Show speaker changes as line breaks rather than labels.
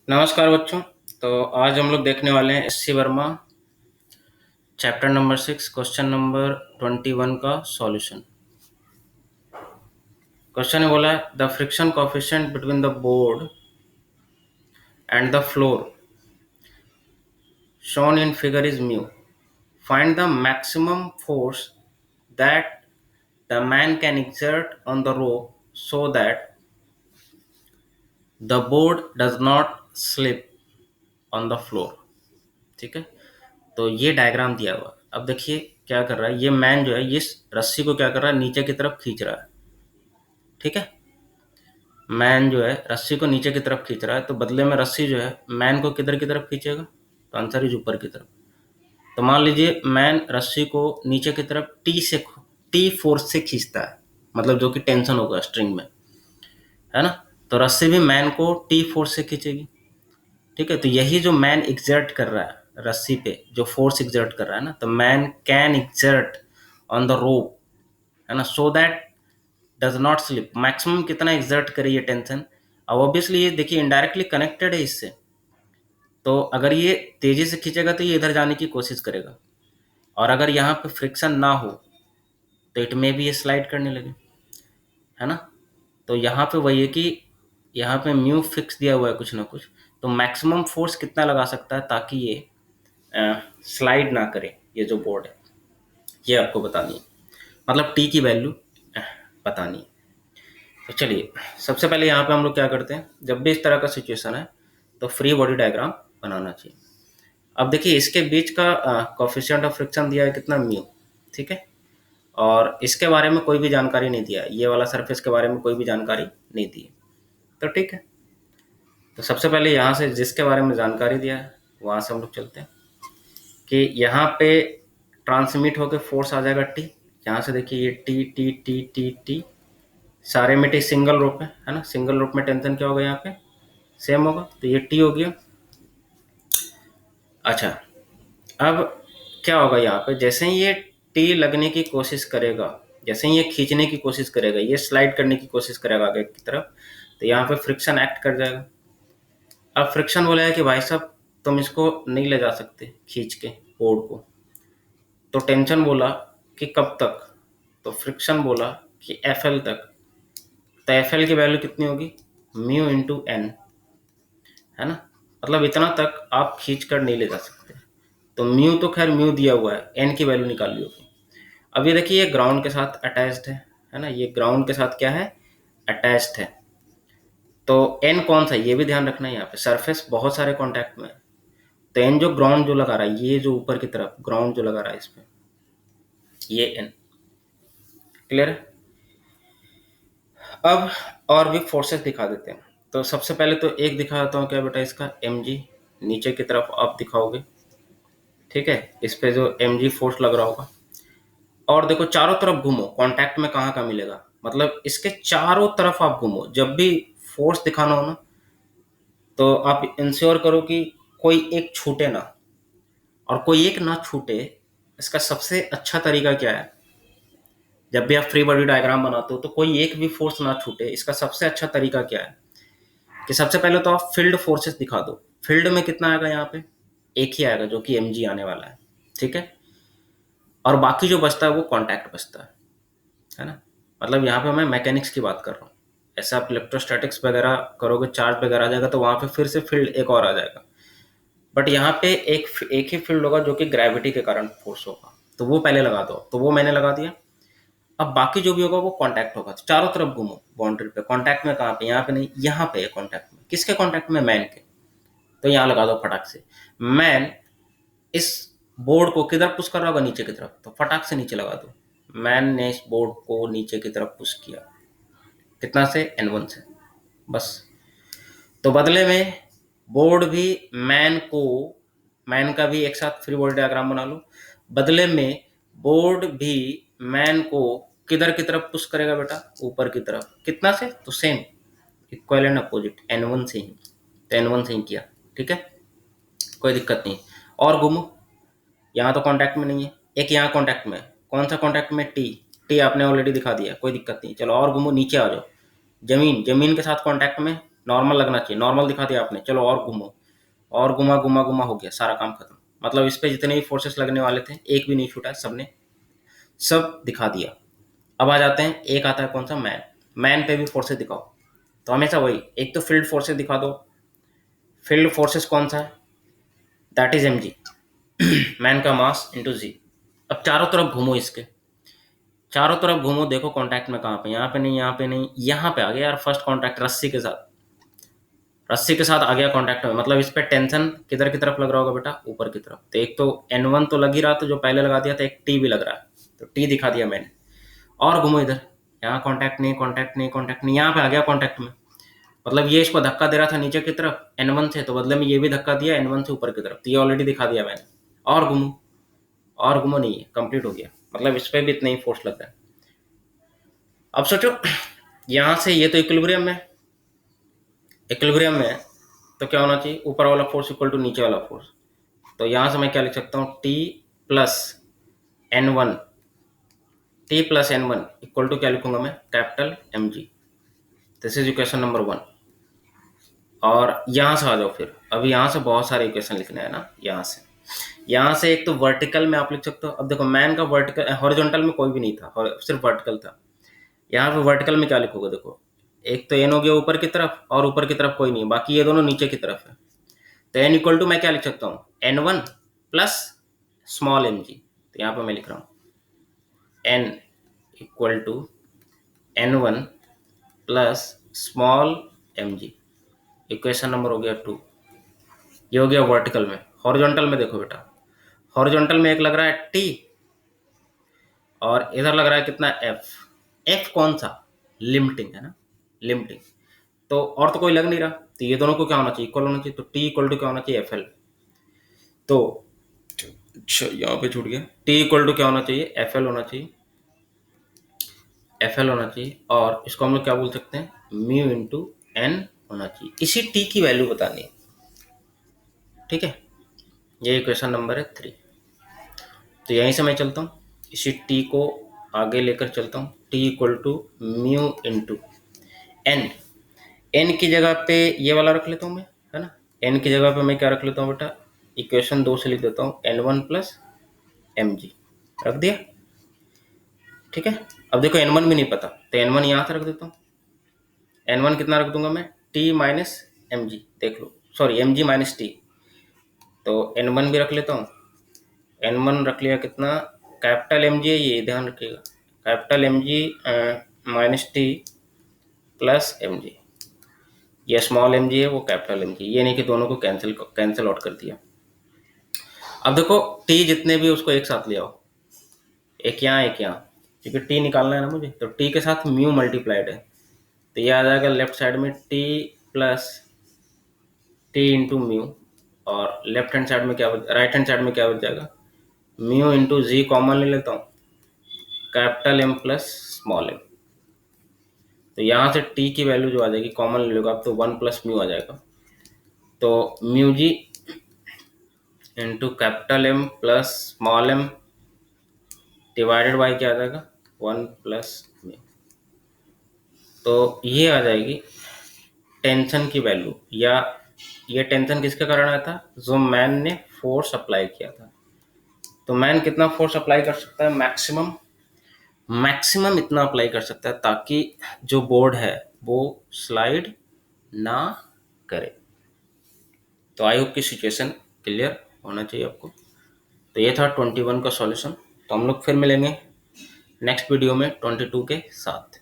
नमस्कार बच्चों। तो आज हम लोग देखने वाले हैं SC Verma chapter number 6 question number 21 का सॉल्यूशन। क्वेश्चन ने बोला है the friction coefficient between the board and the floor shown in figure is mu. Find the maximum force that the man can exert on the rope so that the board does not slip on the floor। ठीक है, तो ये diagram दिया हुआ। अब देखिए क्या कर रहा है ये मैन जो है, ये रस्सी को क्या कर रहा है, नीचे की तरफ खींच रहा है। ठीक है, मैन जो है रस्सी को नीचे की तरफ खींच रहा है, तो बदले में रस्सी जो है मैन को किधर की तरफ खींचेगा, तो आंसर इज ऊपर की तरफ। तो मान लीजिए मैन रस्सी को नीचे की तरफ टी फोर्स से खींचता है, मतलब जो कि टेंशन होगा स्ट्रिंग में, है ना। तो रस्सी भी मैन को टी फोर्स से खींचेगी। ठीक है, तो यही जो मैन एग्जर्ट कर रहा है रस्सी पे, जो फोर्स एग्जर्ट कर रहा है ना, तो man can exert on the rope, है ना, so that does not slip. Maximum कितना एग्जर्ट करे ये टेंशन। अब ऑब्वियसली ये देखिए इनडायरेक्टली कनेक्टेड है इससे, तो अगर ये तेजी से खींचेगा तो ये इधर जाने की कोशिश करेगा, और अगर यहाँ पे फ्रिक्शन ना हो तो इट में भी ये स्लाइड करने लगे, है ना। तो यहाँ पे वही है कि यहाँ पे म्यू फिक्स दिया हुआ है कुछ ना कुछ, तो मैक्सिमम फोर्स कितना लगा सकता है ताकि ये स्लाइड ना करे। ये जो बोर्ड है ये आपको बतानी है, मतलब टी की वैल्यू बतानी है। तो चलिए सबसे पहले यहाँ पे हम लोग क्या करते हैं, जब भी इस तरह का सिचुएशन है तो फ्री बॉडी डायग्राम बनाना चाहिए। अब देखिए इसके बीच का कोएफिशिएंट ऑफ फ्रिक्शन दिया है कितना, म्यू। ठीक है, और इसके बारे में कोई भी जानकारी नहीं दिया, ये वाला सरफेस के बारे में कोई भी जानकारी नहीं दी। तो ठीक है, तो सबसे पहले यहाँ से जिसके बारे में जानकारी दिया है वहाँ से हम लोग चलते हैं कि यहाँ पे ट्रांसमिट होकर फोर्स आ जाएगा टी। यहाँ से देखिए ये T T T T T सारे में टी सिंगल रूप है ना, सिंगल रूप में टेंशन क्या होगा यहाँ पे, सेम होगा, तो ये टी हो गया। अच्छा, अब क्या होगा यहाँ पे, जैसे ही ये टी लगने की कोशिश करेगा, जैसे ही ये खींचने की कोशिश करेगा, ये स्लाइड करने की कोशिश करेगा आगे की तरफ, तो यहाँ पे फ्रिक्शन एक्ट कर जाएगा। अब फ्रिक्शन बोला है कि भाई साहब तुम इसको नहीं ले जा सकते खींच के बोर्ड को, तो टेंशन बोला कि कब तक, तो फ्रिक्शन बोला कि एफ एल तक। तो एफ एल की वैल्यू कितनी होगी, म्यू इंटू एन, है ना, मतलब इतना तक आप खींच कर नहीं ले जा सकते। तो म्यू तो खैर म्यू दिया हुआ है, एन की वैल्यू निकाल ली होगी। अब ये देखिए ये ग्राउंड के साथ अटैच्ड है ना, ये ग्राउंड के साथ क्या है, अटैच्ड है। तो एन कौन सा है ये भी ध्यान रखना है, यहाँ पे सरफेस बहुत सारे कॉन्टैक्ट में है, तो एन जो ग्राउंड जो लगा रहा है, ये जो ऊपर की तरफ ग्राउंड जो लगा रहा है इस पे, ये एन। क्लियर है। अब और भी फोर्सेस दिखा देते हैं। तो सबसे पहले तो एक दिखा देता हूँ क्या बेटा, इसका एम जी नीचे की तरफ आप दिखाओगे। ठीक है, इस पे जो एम जी फोर्स लग रहा होगा, और देखो चारों तरफ घूमो, कांटेक्ट में कहाँ मिलेगा, मतलब इसके चारों तरफ आप घूमो। जब भी फोर्स दिखाना हो ना, तो आप इंश्योर करो कि कोई एक छूटे ना, और कोई एक ना छूटे। इसका सबसे अच्छा तरीका क्या है, जब भी आप फ्री बॉडी डायग्राम बनाते हो तो कोई एक भी फोर्स ना छूटे, इसका सबसे अच्छा तरीका क्या है कि सबसे पहले तो आप फील्ड फोर्सेस दिखा दो। फील्ड में कितना आएगा, यहाँ पे एक ही आएगा जो कि एम जी आने वाला है। ठीक है, और बाकी जो बचता है वो कॉन्टैक्ट बचता है ना। मतलब यहाँ पे मैं मैकेनिक्स की बात कर रहा हूँ, ऐसे आप इलेक्ट्रोस्टैटिक्स वगैरह करोगे, चार्ज वगैरह आ जाएगा तो वहाँ पे फिर से फील्ड एक और आ जाएगा। बट यहाँ पे एक ही फील्ड होगा जो कि ग्रेविटी के कारण फोर्स होगा, तो वो पहले लगा दो। तो वो मैंने लगा दिया। अब बाकी जो भी होगा वो कांटेक्ट होगा, तो चारों तरफ घूमो बाउंड्री पे। कांटेक्ट में कहाँ पे, यहाँ पे नहीं, यहाँ पे है कांटेक्ट में। किसके कांटेक्ट में, मैन के। तो यहाँ लगा दो फटाक से। मैन इस बोर्ड को किधर पुश कर रहा होगा, नीचे की तरफ, तो फटाक से नीचे लगा दो। मैन ने इस बोर्ड को नीचे की तरफ पुश किया, कितना से, N1 से, बस। तो बदले में बोर्ड भी मैन का भी एक साथ फ्री बॉडी डायग्राम बना लो। बदले में बोर्ड भी मैन को किधर की तरफ पुश करेगा बेटा, ऊपर की तरफ। कितना से, तो same, equal and opposite, N1 से ही। तो N1 से ही किया। ठीक है, कोई दिक्कत नहीं। और घूमो, यहाँ तो कांटेक्ट में नहीं है, एक यहाँ कांटेक्ट में। कौन सा कांटेक्ट में, टी। टी आपने ऑलरेडी दिखा दिया, कोई दिक्कत नहीं। चलो और घूमो, नीचे आ जाओ। जमीन के साथ कांटेक्ट में नॉर्मल लगना चाहिए, नॉर्मल दिखा दिया आपने, चलो और घूमो, और घुमा घुमा घुमा, हो गया सारा काम खत्म। मतलब इस पे जितने भी फोर्सेस लगने वाले थे एक भी नहीं छूटा, सबने सब दिखा दिया। अब आ जाते हैं, एक आता है कौन सा, मैन। मैन पे भी फोर्सेस दिखाओ, तो हमेशा वही, एक तो फील्ड फोर्सेस दिखा दो। फील्ड फोर्सेस कौन सा है, that is M G, man का मास इंटू जी। अब चारों तरफ घूमो, इसके चारों तरफ घूमो, देखो कांटेक्ट में कहाँ पे, यहाँ पे नहीं, यहाँ पे नहीं, यहाँ पे आ गया यार फर्स्ट कांटेक्ट रस्सी के साथ, रस्सी के साथ आ गया कांटेक्ट में। मतलब इस पे टेंशन किधर की तरफ लग रहा होगा बेटा, ऊपर की तरफ। तो एक तो N1 तो लग ही रहा, तो जो पहले लगा दिया था, एक T भी लग रहा है, तो T दिखा दिया मैंने। और घूमो इधर, यहाँ कांटेक्ट नहीं, कांटेक्ट नहीं, कांटेक्ट नहीं, यहाँ पे आ गया कांटेक्ट में। मतलब ये इसको धक्का दे रहा था नीचे की तरफ N1 से, तो बदले में ये भी धक्का दिया N1 से ऊपर की तरफ, तो ये ऑलरेडी दिखा दिया मैंने। और घूमो, और घूमो, नहीं है, कंप्लीट हो गया। मतलब इस पे भी इतना ही फोर्स लग रहा है। अब सोचो, यहाँ से ये तो इक्विलिब्रियम में, इक्विलिब्रियम में है, तो क्या होना चाहिए, ऊपर वाला फोर्स इक्वल टू नीचे वाला फोर्स। तो यहाँ से मैं क्या लिख सकता हूँ, T plus N one, T plus N one equal to क्या लिखूंगा मैं, capital M G. This is equation number 1। और यहाँ से आ जाओ फिर, अभी यहाँ से बहुत सारे इक्वेशन लिखने हैं ना। यहाँ से एक तो वर्टिकल में आप लिख सकते हो। अब देखो मैन का वर्टिकल, हॉरिजॉन्टल में कोई भी नहीं था, सिर्फ वर्टिकल था। यहाँ पे वर्टिकल में क्या लिखोगे, देखो एक तो एन हो गया ऊपर की तरफ, और ऊपर की तरफ कोई नहीं, बाकी ये दोनों नीचे की तरफ है। तो एन इक्वल टू मैं क्या लिख सकता हूँ, N1 प्लस स्मॉल एम जी। तो यहाँ पर मैं लिख रहा हूँ N equal to N1 plus small M G. Equation number हो गया 2। ये हो गया वर्टिकल में। हॉरिजॉन्टल में देखो बेटा, हॉरिजॉन्टल में एक लग रहा है T, और इधर लग रहा है कितना, F। F कौन सा, लिमिटिंग है ना, लिमिटिंग। तो और तो कोई लग नहीं रहा, तो ये दोनों को क्या होना चाहिए, इक्वल होना चाहिए। तो T इक्वल टू क्या होना चाहिए, FL। तो अच्छा यहाँ पे छूट गया, T इक्वल टू क्या होना चाहिए, FL होना चाहिए, FL होना चाहिए। और इसको हम लोग क्या बोल सकते हैं, म्यू इंटू एन होना चाहिए। इसी T की वैल्यू बतानी है, ठीक है। ये इक्वेशन नंबर है 3। तो यहीं से मैं चलता हूँ, इसी T को आगे लेकर चलता हूँ। T equal to mu into N. N की जगह पे ये वाला रख लेता हूँ मैं, है ना। एन की जगह पे मैं क्या रख लेता हूँ बेटा, इक्वेशन 2 से लिख देता हूँ N1 प्लस एम जी, रख दिया, ठीक है। अब देखो N1 भी नहीं पता, तो N1 यहाँ से रख देता हूँ। N1 कितना रख दूंगा मैं, T माइनस एम जी, देख लो, सॉरी एम जी माइनस टी। तो N1 भी रख लेता हूँ। N1 रख लिया कितना, कैपिटल एम जी है ये, ध्यान रखिएगा, कैपिटल एम जी minus T plus M G. ये स्मॉल एम जी है, वो कैपिटल एम जी, ये नहीं कि दोनों को कैंसिल आउट कर दिया। अब देखो T जितने भी उसको एक साथ ले आओ, एक यहाँ एक यहाँ, क्योंकि T निकालना है ना मुझे, तो T के साथ म्यू मल्टीप्लाइड है, तो ये आ जाएगा लेफ्ट साइड में T plus T into mu, और लेफ्ट हैंड साइड में क्या, राइट हैंड साइड में क्या बच जाएगा, म्यू इंटू जी कॉमन ले लेता हूँ, capital M plus small M. तो यहाँ से T की वैल्यू जो आ जाएगी कॉमन ले लोगे आप, तो 1 प्लस म्यू आ जाएगा। तो mu G into capital M plus small M divided by क्या आ जाएगा, 1 प्लस म्यू। तो ये आ जाएगी टेंशन की वैल्यू, या ये टेंशन किसके कारण आया था, जो मैन ने फोर्स अप्लाई किया था। तो मैन कितना फोर्स अप्लाई कर सकता है, मैक्सिमम, मैक्सिमम इतना अप्लाई कर सकता है ताकि जो बोर्ड है वो स्लाइड ना करे। तो आई होप की सिचुएशन क्लियर होना चाहिए आपको। तो ये था 21 का सॉल्यूशन। तो हम लोग फिर मिलेंगे नेक्स्ट वीडियो में 22 के साथ।